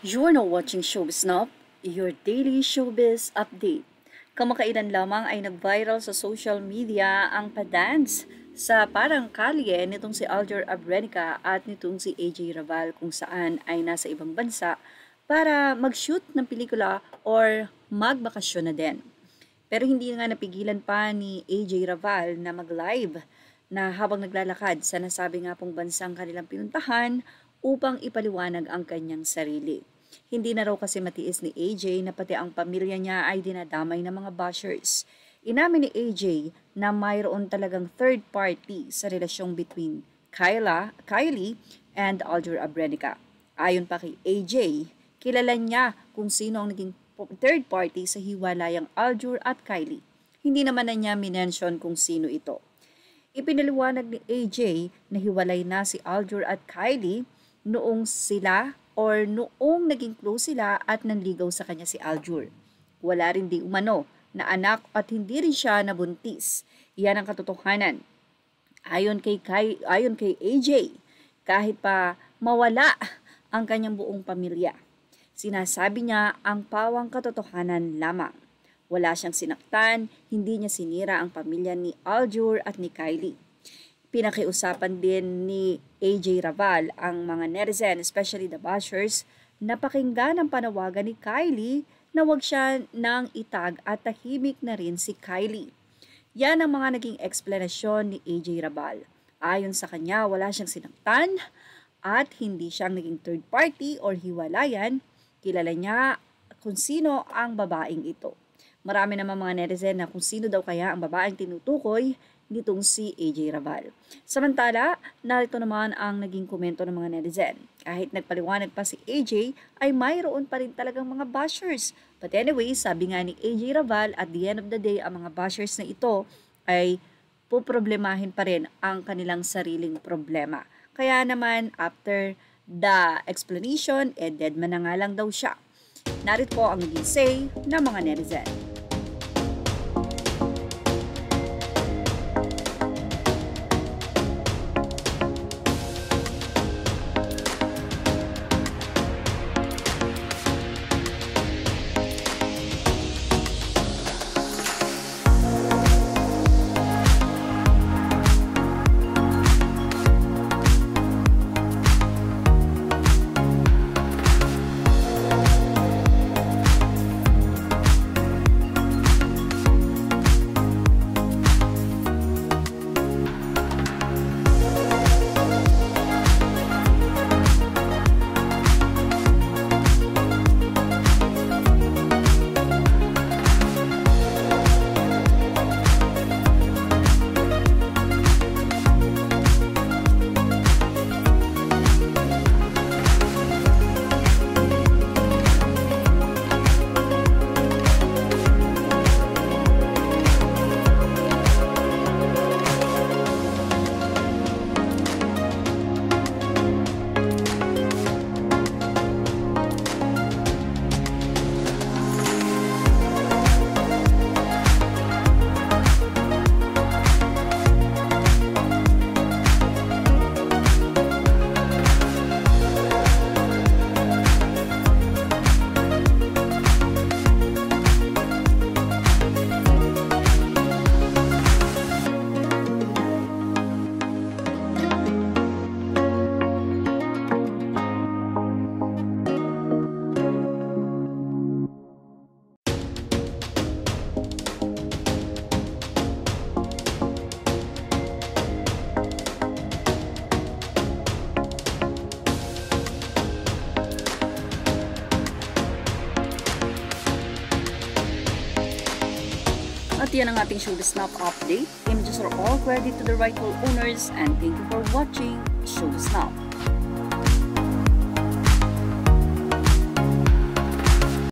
You're now watching Showbiz Now, your daily showbiz update. Kamakailan lamang ay nag-viral sa social media ang pa-dance sa parang kalye nitong si Aljur Abrenica at nitong si AJ Raval kung saan ay nasa ibang bansa para mag-shoot ng pelikula or magbakasyon na din. Pero hindi nga napigilan pa ni AJ Raval na mag-live na habang naglalakad sa nasabi nga pong bansang kanilang pinuntahan upang ipaliwanag ang kanyang sarili. Hindi na raw kasi matiis ni AJ na pati ang pamilya niya ay dinadamay ng mga bashers. Inamin ni AJ na mayroon talagang third party sa relasyong between Kylie and Aljur Abrenica. Ayon pa kay AJ, kilala niya kung sino ang naging third party sa hiwalayang Aljur at Kylie. Hindi naman na niya minention kung sino ito. Ipinaliwanag ni AJ na hiwalay na si Aljur at Kylie noong naging close sila at nanligaw sa kanya si Aljur. Wala rin di umano na anak at hindi rin siya nabuntis. Iyan ang katotohanan. Ayon kay AJ, kahit pa mawala ang kanyang buong pamilya, sinasabi niya ang pawang katotohanan lamang. Wala siyang sinaktan, hindi niya sinira ang pamilya ni Aljur at ni Kylie. Pinakiusapan din ni AJ Raval ang mga netizen, especially the bashers, na pakinggan ang panawagan ni Kylie na huwag siya nang itag at tahimik na rin si Kylie. Yan ang mga naging eksplanasyon ni AJ Raval. Ayon sa kanya, wala siyang sinaktan at hindi siyang naging third party or hiwalayan. Kilala niya kung sino ang babaeng ito. Marami naman mga netizen na kung sino daw kaya ang babaeng tinutukoy nitong si AJ Raval. Samantala, narito naman ang naging komento ng mga netizen. Kahit nagpaliwanag pa si AJ, ay mayroon pa rin talagang mga bashers. But anyway, sabi nga ni AJ Raval, at the end of the day, ang mga bashers na ito ay puproblemahin pa rin ang kanilang sariling problema. Kaya naman, after the explanation, dead man na nga lang daw siya. Narito po ang naging say ng mga netizen. At yan ang ating Showbiz Now update. Images are all credited to the rightful owners, and thank you for watching Showbiz Now.